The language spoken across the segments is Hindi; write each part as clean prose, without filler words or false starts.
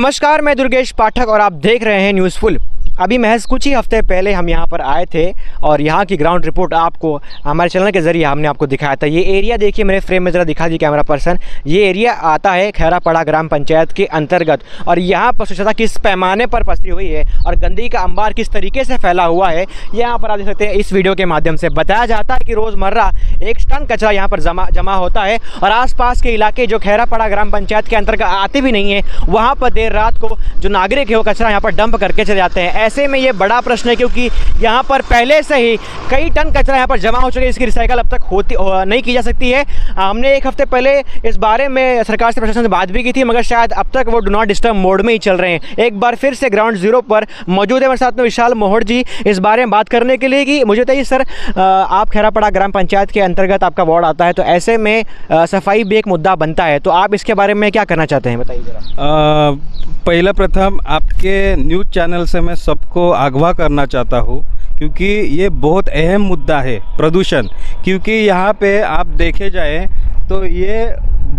नमस्कार, मैं दुर्गेश पाठक और आप देख रहे हैं न्यूज़फुल। अभी महज कुछ ही हफ्ते पहले हम यहाँ पर आए थे और यहाँ की ग्राउंड रिपोर्ट आपको हमारे चैनल के ज़रिए हमने आपको दिखाया था। ये एरिया देखिए, मेरे फ्रेम में ज़रा दिखा दी कैमरा पर्सन। ये एरिया आता है खैरापाड़ा ग्राम पंचायत के अंतर्गत और यहाँ पर स्वच्छता किस पैमाने पर पसरी हुई है और गंदगी का अंबार किस तरीके से फैला हुआ है, यहाँ पर आप देख सकते हैं। इस वीडियो के माध्यम से बताया जाता है कि रोज़मर्रा 1 टन कचरा यहाँ पर जमा होता है और आसपास के इलाके जो खैरापाड़ा ग्राम पंचायत के अंतर्गत आते भी नहीं है, वहाँ पर देर रात को जो नागरिक है वो कचरा यहाँ पर डंप करके चले जाते हैं। ऐसे में ये बड़ा प्रश्न है क्योंकि यहाँ पर पहले से ही कई टन कचरा यहाँ पर जमा हो चुके हैं। इसकी रिसाइकल अब तक नहीं की जा सकती है। हमने 1 हफ्ते पहले इस बारे में सरकार से, प्रशासन से बात भी की थी, मगर शायद अब तक वो डू नॉट डिस्टर्ब मोड में ही चल रहे हैं। एक बार फिर से ग्राउंड जीरो पर मौजूद है मेरे साथ में विशाल मोहड़ जी इस बारे में बात करने के लिए कि मुझे बताइए सर, आप खैरापाड़ा ग्राम पंचायत के अंतर्गत आपका वार्ड आता है, तो ऐसे में सफाई भी एक मुद्दा बनता है, तो आप इसके बारे में क्या करना चाहते हैं, बताइए जरा। पहला प्रथम आपके न्यूज़ चैनल से मैं सबको आगाह करना चाहता हूँ क्योंकि ये बहुत अहम मुद्दा है प्रदूषण। क्योंकि यहाँ पे आप देखे जाए तो ये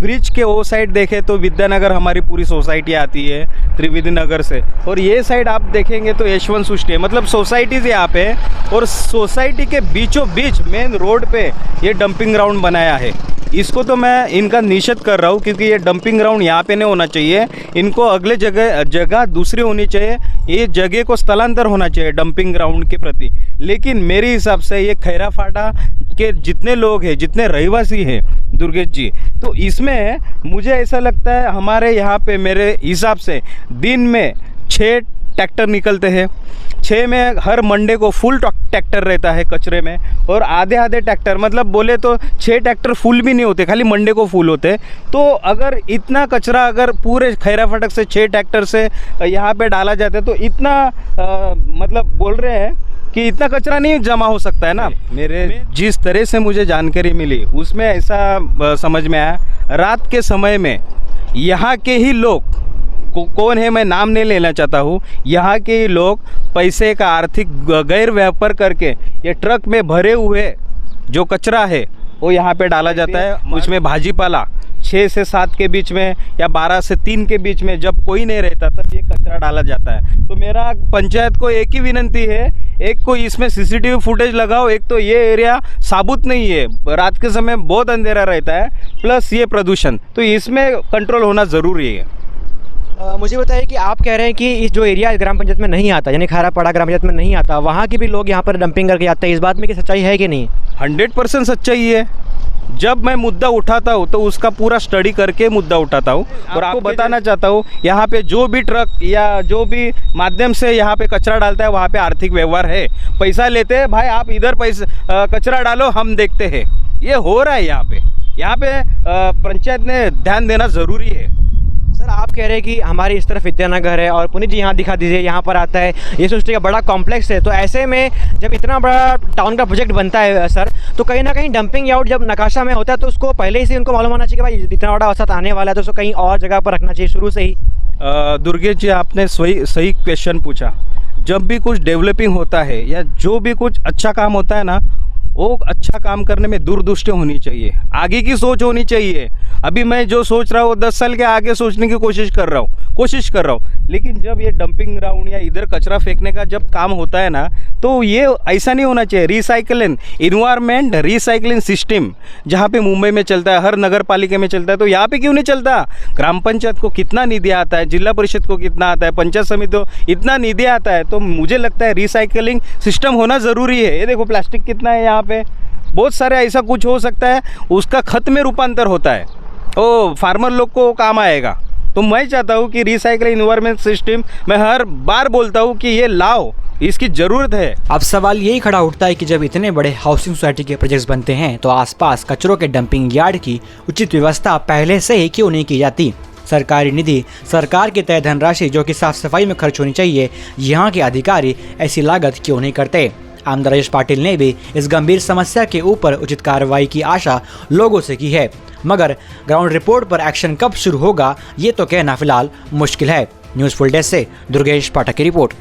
ब्रिज के वो साइड देखें तो विद्यानगर हमारी पूरी सोसाइटी आती है त्रिवेदी नगर से, और ये साइड आप देखेंगे तो यशवंत सृष्टि, मतलब सोसाइटीज़ यहाँ पे, और सोसाइटी के बीचों बीच मेन रोड पे ये डंपिंग ग्राउंड बनाया है। इसको तो मैं इनका निषेध कर रहा हूँ क्योंकि ये डंपिंग ग्राउंड यहाँ पे नहीं होना चाहिए। इनको अगले जगह दूसरी होनी चाहिए। ये जगह को स्थलांतर होना चाहिए डंपिंग ग्राउंड के प्रति। लेकिन मेरे हिसाब से ये खैरापाड़ा के जितने लोग हैं, जितने रहवासी हैं दुर्गेश जी, तो इसमें मुझे ऐसा लगता है हमारे यहाँ पे मेरे हिसाब से दिन में 6 ट्रैक्टर निकलते हैं। 6 में हर मंडे को फुल ट्रैक्टर रहता है कचरे में, और आधे ट्रैक्टर, मतलब बोले तो 6 ट्रैक्टर फुल भी नहीं होते, खाली मंडे को फुल होते। तो अगर इतना कचरा अगर पूरे खैरापाड़ा से 6 ट्रैक्टर से यहाँ पे डाला जाता है तो इतना मतलब बोल रहे हैं कि इतना कचरा नहीं जमा हो सकता है ना। मेरे जिस तरह से मुझे जानकारी मिली उसमें ऐसा समझ में आया, रात के समय में यहाँ के ही लोग, कौन है मैं नाम नहीं लेना चाहता हूँ, यहाँ के ही लोग पैसे का आर्थिक गैर व्यापार करके ये ट्रक में भरे हुए जो कचरा है वो यहाँ पे डाला जाता है। उसमें भाजीपाला 6 से 7 के बीच में या 12 से 3 के बीच में जब कोई नहीं रहता तब ये कचरा डाला जाता है। तो मेरा पंचायत को एक ही विनंती है, एक को इसमें सीसीटीवी फुटेज लगाओ। एक तो ये एरिया साबुत नहीं है, रात के समय बहुत अंधेरा रहता है, प्लस ये प्रदूषण, तो इसमें कंट्रोल होना ज़रूरी है। मुझे बताइए कि आप कह रहे हैं कि इस जो एरिया ग्राम पंचायत में नहीं आता, यानी खैरापाड़ा ग्राम पंचायत में नहीं आता, वहाँ के भी लोग यहाँ पर डंपिंग करके जाते हैं, इस बात में कि सच्चाई है कि नहीं? 100% सच्चाई है। जब मैं मुद्दा उठाता हूँ तो उसका पूरा स्टडी करके मुद्दा उठाता हूँ, और आपको बताना चाहता हूँ यहाँ पे जो भी ट्रक या जो भी माध्यम से यहाँ पे कचरा डालता है वहाँ पे आर्थिक व्यवहार है, पैसा लेते हैं, भाई आप इधर पैसा कचरा डालो, हम देखते हैं। ये हो रहा है यहाँ पे पंचायत ने ध्यान देना ज़रूरी है। सर, आप कह रहे हैं कि हमारे इस तरफ विद्यानगर है और पुनीत जी यहाँ दिखा दीजिए, यहाँ पर आता है, ये सृष्टि का बड़ा कॉम्प्लेक्स है। तो ऐसे में जब इतना बड़ा टाउन का प्रोजेक्ट बनता है सर, तो कहीं ना कहीं डंपिंग यार्ड जब नक्शा में होता है तो उसको पहले ही उनको मालूम होना चाहिए कि भाई इतना बड़ा औसत आने वाला है, तो उसको कहीं और जगह पर रखना चाहिए शुरू से ही। दुर्गेश जी, आपने सही क्वेश्चन पूछा। जब भी कुछ डेवलपिंग होता है या जो भी कुछ अच्छा काम होता है ना, वो अच्छा काम करने में दूरदृष्टि होनी चाहिए, आगे की सोच होनी चाहिए। अभी मैं जो सोच रहा हूँ 10 साल के आगे सोचने की कोशिश कर रहा हूँ। लेकिन जब ये डंपिंग ग्राउंड या इधर कचरा फेंकने का जब काम होता है ना, तो ये ऐसा नहीं होना चाहिए। रिसाइकलिंग इन्वायरमेंट रिसाइकलिंग सिस्टम जहाँ पे मुंबई में चलता है, हर नगर पालिका में चलता है, तो यहाँ पे क्यों नहीं चलता? ग्राम पंचायत को कितना निधि आता है, जिला परिषद को कितना आता है, पंचायत समिति को इतना निधि आता है, तो मुझे लगता है रिसाइकलिंग सिस्टम होना ज़रूरी है। ये देखो प्लास्टिक कितना है यहाँ पे, बहुत सारे ऐसा कुछ हो सकता है, उसका खत में रूपांतर होता है, ओ फार्मर लोग को काम आएगा। तो मैं चाहता हूँ कि रिसाइकलिंग इन्वायरमेंट सिस्टम, मैं हर बार बोलता हूँ कि ये लाओ, इसकी ज़रूरत है। अब सवाल यही खड़ा उठता है कि जब इतने बड़े हाउसिंग सोसाइटी के प्रोजेक्ट्स बनते हैं तो आसपास कचरों के डंपिंग यार्ड की उचित व्यवस्था पहले से ही क्यों नहीं की जाती? सरकारी निधि, सरकार की तय धनराशि जो कि साफ सफाई में खर्च होनी चाहिए, यहाँ के अधिकारी ऐसी लागत क्यों नहीं करते? आमदार राजेश पाटिल ने भी इस गंभीर समस्या के ऊपर उचित कार्रवाई की आशा लोगों से की है, मगर ग्राउंड रिपोर्ट पर एक्शन कब शुरू होगा ये तो कहना फिलहाल मुश्किल है। न्यूज़फुल डेस्क से दुर्गेश पाठक की रिपोर्ट।